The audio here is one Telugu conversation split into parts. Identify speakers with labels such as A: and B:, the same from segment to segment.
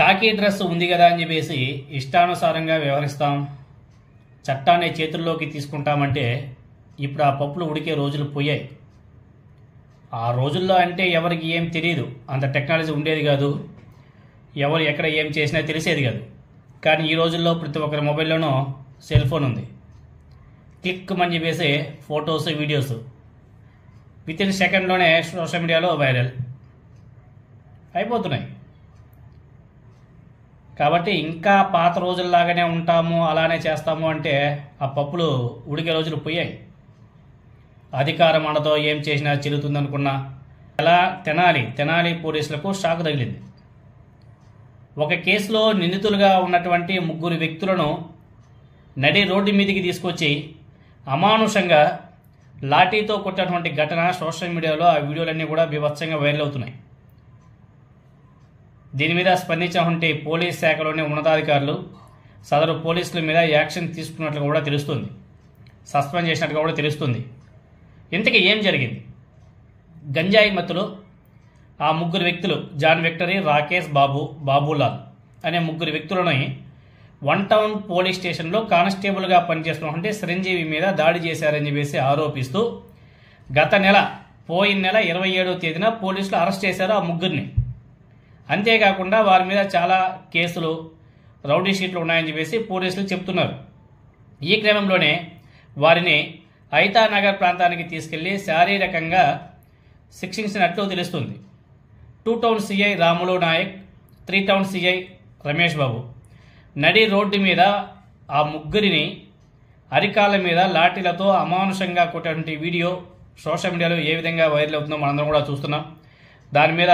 A: కాకి డ్రెస్ ఉంది కదా అని చెప్పేసి ఇష్టానుసారంగా వ్యవహరిస్తాం, చట్టాన్ని చేతుల్లోకి తీసుకుంటామంటే ఇప్పుడు ఆ పప్పులు ఉడికే రోజులు పోయాయి. ఆ రోజుల్లో అంటే ఎవరికి ఏం తెలియదు, అంత టెక్నాలజీ ఉండేది కాదు, ఎవరు ఎక్కడ ఏం చేసినా తెలిసేది కాదు. కానీ ఈ రోజుల్లో ప్రతి ఒక్కరి మొబైల్లోనూ సెల్ ఫోన్ ఉంది. క్లిక్ అని చెప్పేసి ఫొటోస్ వీడియోస్ విత్ ఇన్ సెకండ్లోనే సోషల్ మీడియాలో వైరల్ అయిపోతున్నాయి. కాబట్టి ఇంకా పాత రోజుల్లాగానే ఉంటాము, అలానే చేస్తాము అంటే ఆ పప్పులు ఉడికే రోజులు పోయాయి. అధికారం అండతో ఏం చేసినా చెల్లుతుందనుకున్నా ఎలా తెనాలి పోలీసులకు షాక్ తగిలింది. ఒక కేసులో నిందితులుగా ఉన్నటువంటి 3 వ్యక్తులను నడి రోడ్డు మీదకి తీసుకొచ్చి అమానుషంగా లాఠీతో కొట్టినటువంటి ఘటన సోషల్ మీడియాలో ఆ వీడియోలన్నీ కూడా బీభత్సంగా వైరల్ అవుతున్నాయి. దీని మీద స్పందించినటువంటి పోలీస్ శాఖలోని ఉన్నతాధికారులు సదరు పోలీసుల మీద యాక్షన్ తీసుకున్నట్లు కూడా తెలుస్తుంది, సస్పెండ్ చేసినట్టుగా కూడా తెలుస్తుంది. ఇంతకీ ఏం జరిగింది? గంజాయి మత్తులో ఆ 3 వ్యక్తులు జాన్ విక్టరీ, రాకేష్, బాబులాల్ అనే 3 వ్యక్తులను 1 టౌన్ పోలీస్ స్టేషన్లో కానిస్టేబుల్గా పనిచేస్తున్నటువంటి చిరంజీవి మీద దాడి చేశారని చెప్పేసి ఆరోపిస్తూ గత నెల 27వ తేదీన పోలీసులు అరెస్ట్ చేశారు ఆ 3ని. అంతేకాకుండా వారి మీద చాలా కేసులు, రౌడీ షీట్లు ఉన్నాయని చెప్పేసి పోలీసులు చెప్తున్నారు. ఈ క్రమంలోనే వారిని ఐతానగర్ ప్రాంతానికి తీసుకెళ్లి శారీరకంగా శిక్షించినట్లు తెలుస్తుంది. 2 town CI Ramulu Naik, 3 town CI Ramesh Babu నడి రోడ్డు మీద ఆ 3ని అరికాళ్ళ మీద లాఠీలతో అమానుషంగా కొట్టినటువంటి వీడియో సోషల్ మీడియాలో ఏ విధంగా వైరల్ అవుతుందో మనందరం కూడా చూస్తున్నాం. దాని మీద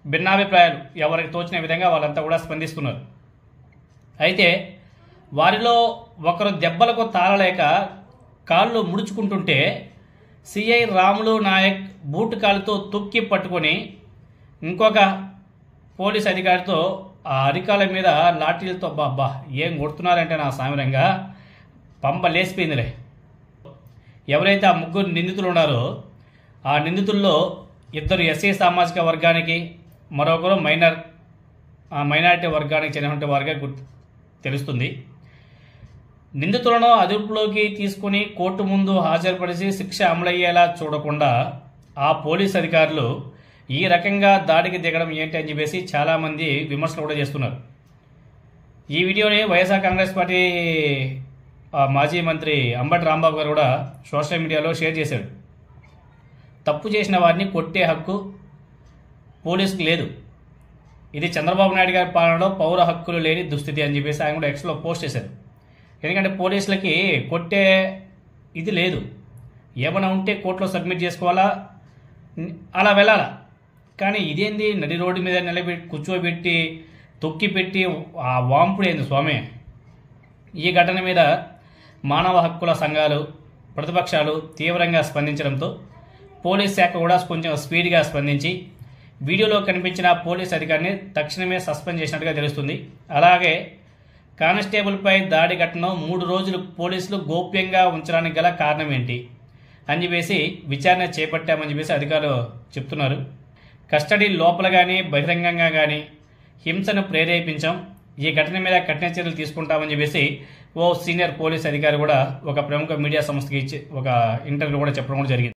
A: భిన్నాభిప్రాయాలు ఎవరికి తోచిన విధంగా వాళ్ళంతా కూడా స్పందిస్తున్నారు. అయితే వారిలో ఒకరు దెబ్బలకు తాళలేక కాళ్ళు ముడుచుకుంటుంటే సిఐ రాములు నాయక్ బూటు కాలుతో తొక్కి పట్టుకొని ఇంకొక పోలీస్ అధికారితో ఆ అరికాల మీద లాఠీలతో బాబా ఏం కొడుతున్నారంటే నా సామిరంగా పంప లేసిపోయిందిలే. ఎవరైతే ఆ 3 నిందితులు ఉన్నారో ఆ నిందితుల్లో 2 ఎస్సీ సామాజిక వర్గానికి, మరొకరు మైనారిటీ వర్గానికి చెందినటువంటి వారిగా తెలుస్తుంది. నిందితులను అదుపులోకి తీసుకుని కోర్టు ముందు హాజరుపరిచి శిక్ష అమలయ్యేలా చూడకుండా ఆ పోలీస్ అధికారులు ఈ రకంగా దాడికి దిగడం ఏంటి అని చెప్పేసి చాలామంది విమర్శలు కూడా చేస్తున్నారు. ఈ వీడియోని వైఎస్ఆర్ కాంగ్రెస్ పార్టీ మాజీ మంత్రి అంబటి రాంబాబు గారు కూడా సోషల్ మీడియాలో షేర్ చేశాడు. తప్పు చేసిన వారిని కొట్టే హక్కు పోలీసుకు లేదు, ఇది చంద్రబాబు నాయుడు గారి పాలనలో పౌర హక్కులు లేని దుస్థితి అని చెప్పేసి ఆయన కూడా ఎక్స్లో పోస్ట్ చేశారు. ఎందుకంటే పోలీసులకి కొట్టే ఇది లేదు, ఏమైనా ఉంటే కోర్టులో సబ్మిట్ చేసుకోవాలా, అలా వెళ్ళాలా. కానీ ఇదేంది నడి రోడ్డు మీద కూర్చోబెట్టి తొక్కి పెట్టి ఆ వాంపుడు ఏంది స్వామి? ఈ ఘటన మీద మానవ హక్కుల సంఘాలు, ప్రతిపక్షాలు తీవ్రంగా స్పందించడంతో పోలీస్ శాఖ కూడా కొంచెం స్పీడ్గా స్పందించి వీడియోలో కనిపించిన పోలీస్ అధికారిని తక్షణమే సస్పెండ్ చేసినట్టుగా తెలుస్తుంది. అలాగే కానిస్టేబుల్పై దాడి ఘటనను 3 రోజులు పోలీసులు గోప్యంగా ఉంచడానికి గల కారణం ఏంటి అని చెప్పేసి విచారణ చేపట్టామని చెప్పేసి అధికారులు చెప్తున్నారు. కస్టడీ లోపల కానీ బహిరంగంగా కానీ హింసను ప్రేరేపించాం, ఈ ఘటన మీద కఠిన చర్యలు తీసుకుంటామని చెప్పేసి ఓ సీనియర్ పోలీస్ అధికారి కూడా ఒక ప్రముఖ మీడియా సంస్థకి ఇచ్చి ఒక ఇంటర్వ్యూ కూడా చెప్పడం కూడా జరిగింది.